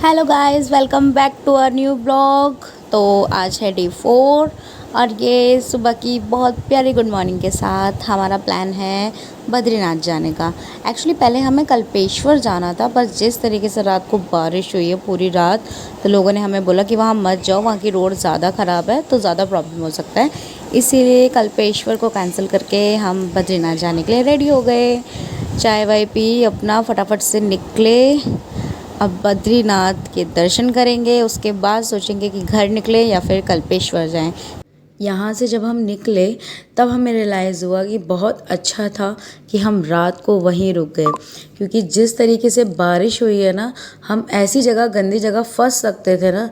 Hello guys, welcome back to our new blog. तो आज है डे 4 और ये सुबह की बहुत प्यारी गुड मॉर्निंग के साथ हमारा प्लान है बद्रीनाथ जाने का। एक्चुअली पहले हमें कल्पेश्वर जाना था, पर जिस तरीके से रात को बारिश हुई है पूरी रात, तो लोगों ने हमें बोला कि वहाँ मत जाओ, वहाँ की रोड ज़्यादा ख़राब है तो ज़्यादा प्रॉब्लम हो सकता है। इसीलिए कल्पेश्वर को कैंसिल करके हम बद्रीनाथ जाने के लिए रेडी हो गए। चाय वाय पी अपना फटाफट से निकले। अब बद्रीनाथ के दर्शन करेंगे, उसके बाद सोचेंगे कि घर निकले या फिर कल्पेश्वर जाएं। यहाँ से जब हम निकले तब हमें रियलाइज़ हुआ कि बहुत अच्छा था कि हम रात को वहीं रुक गए, क्योंकि जिस तरीके से बारिश हुई है ना, हम ऐसी जगह गंदी जगह फंस सकते थे ना।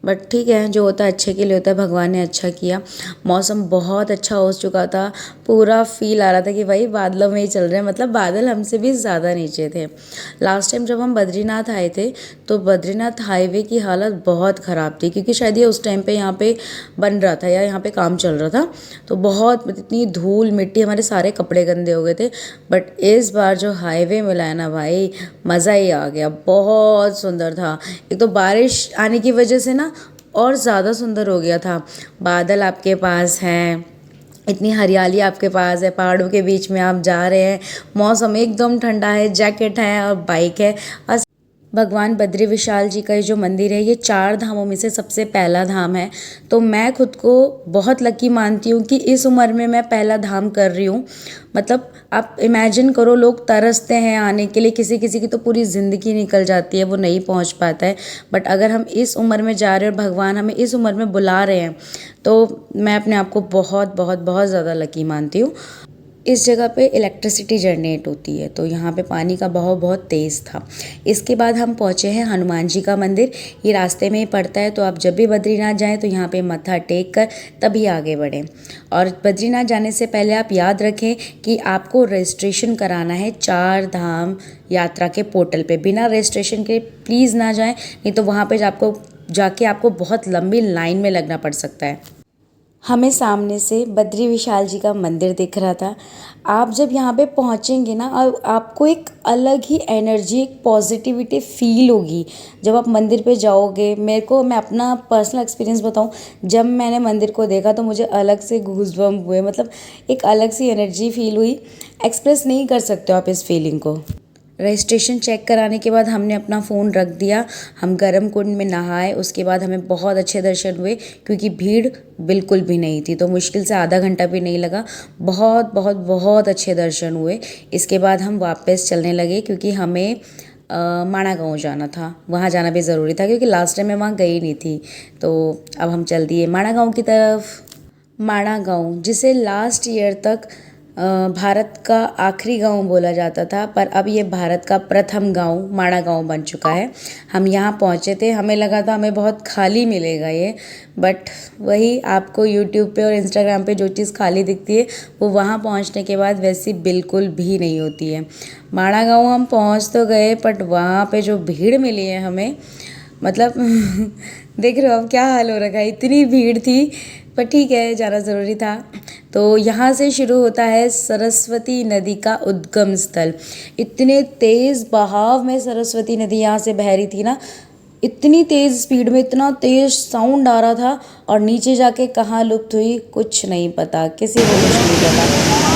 बट ठीक है, जो होता है अच्छे के लिए होता है, भगवान ने अच्छा किया। मौसम बहुत अच्छा हो चुका था, पूरा फील आ रहा था कि भाई बादलों में ही चल रहे हैं, मतलब बादल हमसे भी ज़्यादा नीचे थे। लास्ट टाइम जब हम बद्रीनाथ आए थे तो बद्रीनाथ हाईवे की हालत बहुत ख़राब थी, क्योंकि शायद ये उस टाइम पे यहाँ पे बन रहा था या यहाँ पे काम चल रहा था, तो बहुत इतनी धूल मिट्टी, हमारे सारे कपड़े गंदे हो गए थे। बट इस बार जो हाईवे मिला है ना भाई, मज़ा ही आ गया, बहुत सुंदर था। एक तो बारिश आने की वजह से ना और ज़्यादा सुंदर हो गया था। बादल आपके पास हैं, इतनी हरियाली आपके पास है, पहाड़ों के बीच में आप जा रहे हैं, मौसम एकदम ठंडा है, जैकेट है और बाइक है। और भगवान बद्री विशाल जी का ये जो मंदिर है, ये 4 धामों में से सबसे पहला धाम है। तो मैं खुद को बहुत लकी मानती हूँ कि इस उम्र में मैं पहला धाम कर रही हूँ। मतलब आप इमेजिन करो, लोग तरसते हैं आने के लिए, किसी किसी की तो पूरी ज़िंदगी निकल जाती है, वो नहीं पहुँच पाता है। बट अगर हम इस उम्र में जा रहे हैं और भगवान हमें इस उम्र में बुला रहे हैं, तो मैं अपने आप को बहुत बहुत बहुत ज़्यादा लकी मानती हूँ। इस जगह पे इलेक्ट्रिसिटी जनरेट होती है, तो यहाँ पे पानी का बहाव बहुत तेज़ था। इसके बाद हम पहुँचे हैं हनुमान जी का मंदिर। ये रास्ते में ही पड़ता है, तो आप जब भी बद्रीनाथ जाएँ तो यहाँ पे मत्था टेक कर तभी आगे बढ़ें। और बद्रीनाथ जाने से पहले आप याद रखें कि आपको रजिस्ट्रेशन कराना है 4 धाम यात्रा के पोर्टल पे। बिना रजिस्ट्रेशन के प्लीज़ ना जाएँ, नहीं तो वहाँ पर आपको बहुत लंबी लाइन में लगना पड़ सकता है। हमें सामने से बद्री विशाल जी का मंदिर दिख रहा था। आप जब यहाँ पे पहुँचेंगे ना, आपको एक अलग ही एनर्जी, एक पॉजिटिविटी फील होगी जब आप मंदिर पे जाओगे। मैं अपना पर्सनल एक्सपीरियंस बताऊँ, जब मैंने मंदिर को देखा तो मुझे अलग से गूज़बम्प हुए, मतलब एक अलग सी एनर्जी फील हुई। एक्सप्रेस नहीं कर सकते हो आप इस फीलिंग को। रजिस्ट्रेशन चेक कराने के बाद हमने अपना फ़ोन रख दिया, हम गर्म कुंड में नहाए। उसके बाद हमें बहुत अच्छे दर्शन हुए, क्योंकि भीड़ बिल्कुल भी नहीं थी, तो मुश्किल से आधा घंटा भी नहीं लगा। बहुत बहुत बहुत अच्छे दर्शन हुए। इसके बाद हम वापस चलने लगे, क्योंकि हमें माणा गाँव जाना था, वहाँ जाना भी ज़रूरी था, क्योंकि लास्ट टाइम मैं वहाँ गई नहीं थी। तो अब हम चल दिए माणा गाँव की तरफ। माणा गाँव, जिसे लास्ट ईयर तक भारत का आखिरी गांव बोला जाता था, पर अब ये भारत का प्रथम गांव माणा गांव बन चुका है। हम यहाँ पहुँचे थे, हमें लगा था हमें बहुत खाली मिलेगा ये, बट वही आपको यूट्यूब पे और इंस्टाग्राम पे जो चीज़ खाली दिखती है, वो वहाँ पहुँचने के बाद वैसी बिल्कुल भी नहीं होती है। माणा गांव हम पहुँच तो गए, बट वहाँ पे जो भीड़ मिली है हमें, मतलब देख रहे हो अब क्या हाल हो रखा है, इतनी भीड़ थी। पर ठीक है, जाना ज़रूरी था। तो यहाँ से शुरू होता है सरस्वती नदी का उद्गम स्थल। इतने तेज़ बहाव में सरस्वती नदी यहाँ से बह रही थी ना, इतनी तेज़ स्पीड में, इतना तेज़ साउंड आ रहा था, और नीचे जाके कहाँ लुप्त हुई कुछ नहीं पता, किसी को कुछ नहीं पता।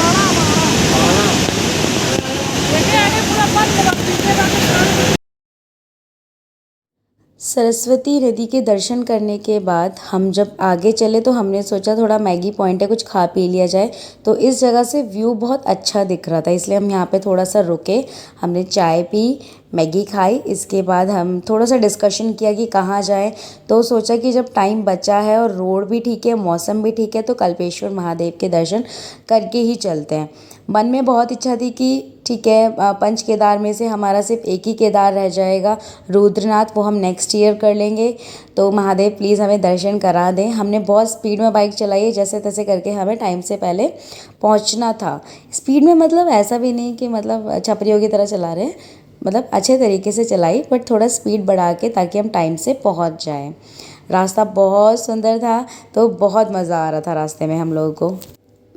सरस्वती नदी के दर्शन करने के बाद हम जब आगे चले तो हमने सोचा थोड़ा मैगी पॉइंट है, कुछ खा पी लिया जाए। तो इस जगह से व्यू बहुत अच्छा दिख रहा था, इसलिए हम यहाँ पे थोड़ा सा रुके। हमने चाय पी, मैगी खाई। इसके बाद हम थोड़ा सा डिस्कशन किया कि कहाँ जाएं। तो सोचा कि जब टाइम बचा है और रोड भी ठीक है, मौसम भी ठीक है, तो कल्पेश्वर महादेव के दर्शन करके ही चलते हैं। मन में बहुत इच्छा थी कि ठीक है, पंच केदार में से हमारा सिर्फ एक ही केदार रह जाएगा, रुद्रनाथ, वो हम नेक्स्ट ईयर कर लेंगे। तो महादेव प्लीज़ हमें दर्शन करा दें। हमने बहुत स्पीड में बाइक चलाई है, जैसे तैसे करके हमें टाइम से पहले पहुंचना था। स्पीड में मतलब ऐसा भी नहीं कि मतलब छपरियों की तरह चला रहे हैं, मतलब अच्छे तरीके से चलाई, बट थोड़ा स्पीड बढ़ा के, ताकि हम टाइम से पहुंच जाएं। रास्ता बहुत सुंदर था, तो बहुत मज़ा आ रहा था रास्ते में हम लोगों को।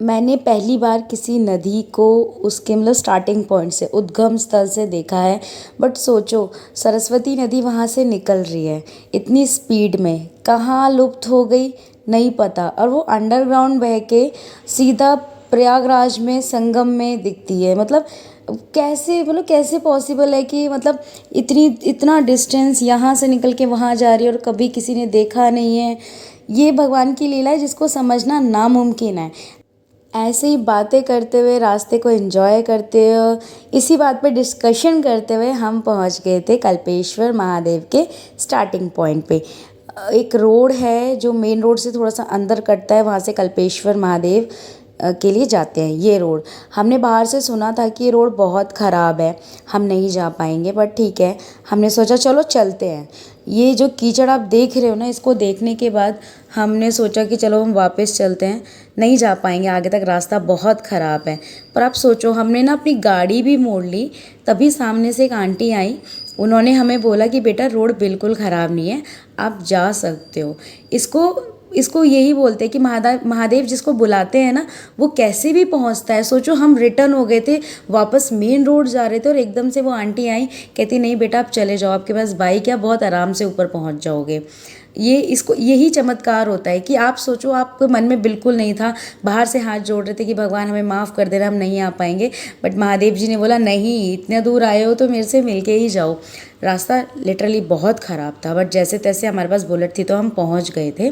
मैंने पहली बार किसी नदी को उसके मतलब स्टार्टिंग पॉइंट से उद्गम स्थल से देखा है। बट सोचो, सरस्वती नदी वहाँ से निकल रही है इतनी स्पीड में, कहाँ लुप्त हो गई नहीं पता, और वो अंडरग्राउंड बह के सीधा प्रयागराज में संगम में दिखती है। मतलब कैसे पॉसिबल है कि मतलब इतना डिस्टेंस यहाँ से निकल के वहाँ जा रही है और कभी किसी ने देखा नहीं है। ये भगवान की लीला है जिसको समझना नामुमकिन है। ऐसे ही बातें करते हुए, रास्ते को एंजॉय करते हुए, इसी बात पे डिस्कशन करते हुए हम पहुंच गए थे कल्पेश्वर महादेव के स्टार्टिंग पॉइंट पे। एक रोड है जो मेन रोड से थोड़ा सा अंदर कटता है, वहाँ से कल्पेश्वर महादेव के लिए जाते हैं। ये रोड हमने बाहर से सुना था कि ये रोड बहुत ख़राब है, हम नहीं जा पाएंगे, बट ठीक है, हमने सोचा चलो चलते हैं। ये जो कीचड़ आप देख रहे हो ना, इसको देखने के बाद हमने सोचा कि चलो हम वापस चलते हैं, नहीं जा पाएंगे आगे तक, रास्ता बहुत ख़राब है। पर आप सोचो, हमने ना अपनी गाड़ी भी मोड़ ली, तभी सामने से एक आंटी आई, उन्होंने हमें बोला कि बेटा रोड बिल्कुल ख़राब नहीं है, आप जा सकते हो। इसको इसको यही बोलते हैं कि महादेव जिसको बुलाते हैं ना, वो कैसे भी पहुंचता है। सोचो, हम रिटर्न हो गए थे, वापस मेन रोड जा रहे थे और एकदम से वो आंटी आई, कहती नहीं बेटा आप चले जाओ, आपके पास बाइक है, बहुत आराम से ऊपर पहुंच जाओगे। यही चमत्कार होता है कि आप सोचो, आपके मन में बिल्कुल नहीं था, बाहर से हाथ जोड़ रहे थे कि भगवान हमें माफ़ कर देना, हम नहीं आ पाएंगे, बट महादेव जी ने बोला नहीं, इतने दूर आए हो तो मेरे से मिल के ही जाओ। रास्ता लिटरली बहुत ख़राब था, बट जैसे तैसे हमारे पास बुलेट थी तो हम पहुंच गए थे।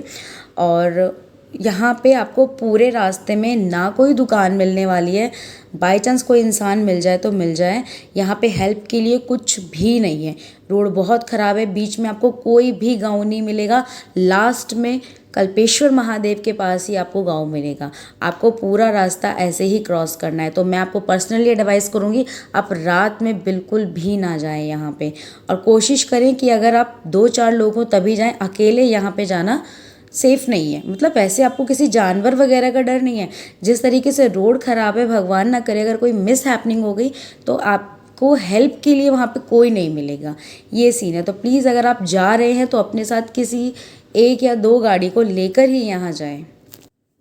और यहाँ पे आपको पूरे रास्ते में ना कोई दुकान मिलने वाली है, बाई चांस कोई इंसान मिल जाए तो मिल जाए, यहाँ पे हेल्प के लिए कुछ भी नहीं है। रोड बहुत ख़राब है, बीच में आपको कोई भी गांव नहीं मिलेगा, लास्ट में कल्पेश्वर महादेव के पास ही आपको गांव मिलेगा। आपको पूरा रास्ता ऐसे ही क्रॉस करना है। तो मैं आपको पर्सनली एडवाइस करूँगी, आप रात में बिल्कुल भी ना जाएं यहाँ पे, और कोशिश करें कि अगर आप 2-4 लोग हो तभी जाएं, अकेले यहाँ पे जाना सेफ़ नहीं है। मतलब वैसे आपको किसी जानवर वगैरह का डर नहीं है, जिस तरीके से रोड ख़राब है, भगवान ना करे अगर कोई मिस हैपनिंग हो गई तो आपको हेल्प के लिए वहाँ पे कोई नहीं मिलेगा, ये सीन है। तो प्लीज़ अगर आप जा रहे हैं तो अपने साथ किसी 1 या 2 गाड़ी को लेकर ही यहाँ जाएं।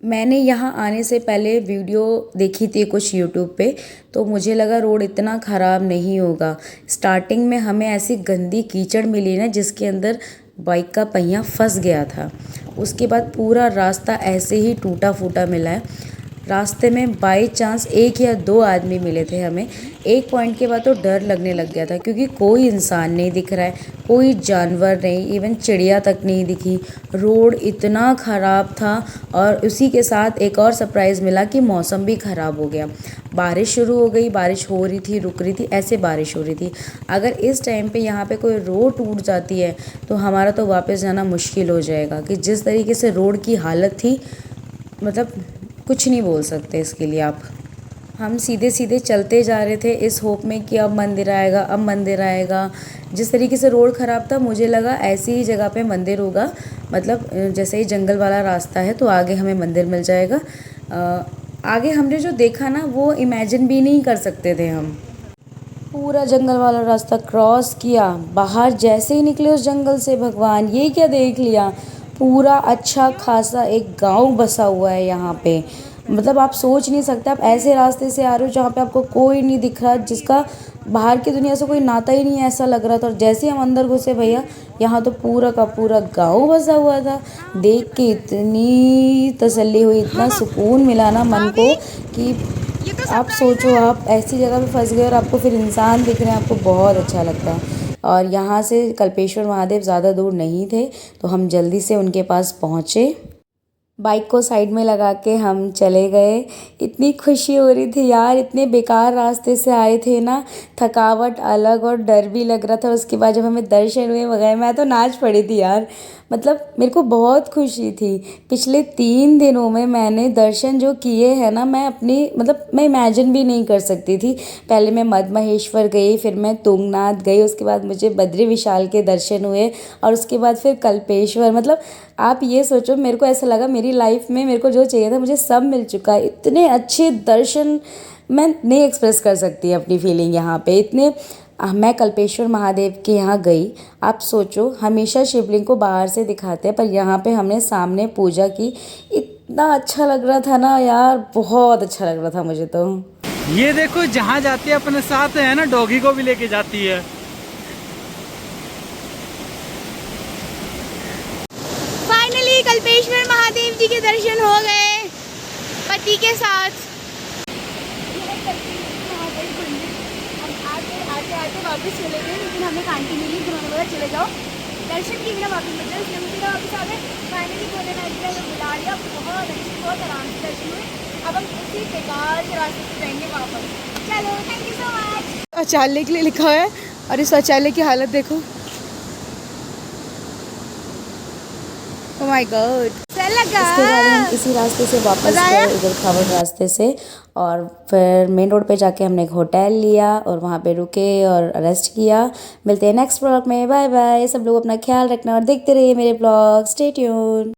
मैंने यहाँ आने से पहले वीडियो देखी थी कुछ यूट्यूब पे, तो मुझे लगा रोड इतना ख़राब नहीं होगा। स्टार्टिंग में हमें ऐसी गंदी कीचड़ मिली ना, जिसके अंदर बाइक का पहिया फंस गया था। उसके बाद पूरा रास्ता ऐसे ही टूटा फूटा मिला है। रास्ते में बाई चांस 1 या 2 आदमी मिले थे हमें। एक पॉइंट के बाद तो डर लगने लग गया था, क्योंकि कोई इंसान नहीं दिख रहा है, कोई जानवर नहीं, इवन चिड़िया तक नहीं दिखी। रोड इतना ख़राब था, और उसी के साथ एक और सरप्राइज़ मिला कि मौसम भी ख़राब हो गया। बारिश शुरू हो गई, बारिश हो रही थी, रुक रही थी, ऐसे बारिश हो रही थी। अगर इस टाइम पे यहाँ पे कोई रोड टूट जाती है तो हमारा तो वापस जाना मुश्किल हो जाएगा। कि जिस तरीके से रोड की हालत थी, मतलब कुछ नहीं बोल सकते इसके लिए आप। हम सीधे सीधे चलते जा रहे थे इस होप में कि अब मंदिर आएगा, अब मंदिर आएगा। जिस तरीके से रोड ख़राब था, मुझे लगा ऐसी ही जगह पे मंदिर होगा, मतलब जैसे ही जंगल वाला रास्ता है तो आगे हमें मंदिर मिल जाएगा। आगे हमने जो देखा ना, वो इमेजिन भी नहीं कर सकते थे हम। पूरा जंगल वाला रास्ता क्रॉस किया, बाहर जैसे ही निकले उस जंगल से, भगवान ये क्या देख लिया, पूरा अच्छा खासा एक गांव बसा हुआ है यहाँ पे। मतलब आप सोच नहीं सकते, आप ऐसे रास्ते से आ रहे हो जहाँ पे आपको कोई नहीं दिख रहा, जिसका बाहर की दुनिया से कोई नाता ही नहीं है, ऐसा लग रहा था। और जैसे ही हम अंदर घुसे भैया, यहाँ तो पूरा का पूरा गांव बसा हुआ था। देख के इतनी तसल्ली हुई, इतना सुकून मिला ना मन को कि आप सोचो, आप ऐसी जगह पे फंस गए और आपको फिर इंसान दिख रहे हैं, आपको बहुत अच्छा लगता है। और यहाँ से कल्पेश्वर महादेव ज़्यादा दूर नहीं थे, तो हम जल्दी से उनके पास पहुँचे। बाइक को साइड में लगा के हम चले गए। इतनी खुशी हो रही थी यार, इतने बेकार रास्ते से आए थे ना, थकावट अलग और डर भी लग रहा था। उसके बाद जब हमें दर्शन हुए वगैरह, मैं तो नाच पड़ी थी यार। मतलब मेरे को बहुत खुशी थी। पिछले 3 दिनों में मैंने दर्शन जो किए हैं ना, मैं इमेजिन भी नहीं कर सकती थी। पहले मैं मद्महेश्वर गई, फिर मैं तुंगनाथ गई, उसके बाद मुझे बद्री विशाल के दर्शन हुए, और उसके बाद फिर कल्पेश्वर। मतलब आप ये सोचो, मेरे को ऐसा लगा मेरी लाइफ में मेरे को जो चाहिए था मुझे सब मिल चुका है। इतने अच्छे दर्शन, मैं नहीं एक्सप्रेस कर सकती अपनी फीलिंग यहाँ पे। मैं कल्पेश्वर महादेव के यहाँ गई। आप सोचो, हमेशा शिवलिंग को बाहर से दिखाते हैं, पर यहाँ पे हमने सामने पूजा की। इतना अच्छा लग रहा था ना यार, बहुत अच्छा लग रहा था मुझे तो। ये देखो जहाँ जाती है अपने साथ है ना, डॉगी को भी लेके जाती है। फाइनली कल्पेश्वर महादेव जी के दर्शन हो गए पति के साथ। आते आते वापस चले गए, लेकिन हमें आंटी मिली, उन्होंने बोला चले जाओ, दर्शन की बिना वापस मत जाओ, इसलिए मुझे वापस आ गए। फाइनली भोलेनाथ जी ने हमें बुला लिया, बहुत अच्छे बहुत आराम से दर्शन हुए। अब हम उसी बेकार के रास्ते से जाएंगे वापस। चलो, थैंक यू सो मच। शौचालय के लिए लिखा है और इस शौचालय की हालत देखो। Oh my God. इसके बाद हम इसी रास्ते से वापस गए, उधर खावर रास्ते से, और फिर मेन रोड पे जाके हमने एक होटल लिया और वहाँ पे रुके और रेस्ट किया। मिलते हैं नेक्स्ट ब्लॉग में, बाय बाय। सब लोग अपना ख्याल रखना और देखते रहिए मेरे ब्लॉग, स्टे ट्यून।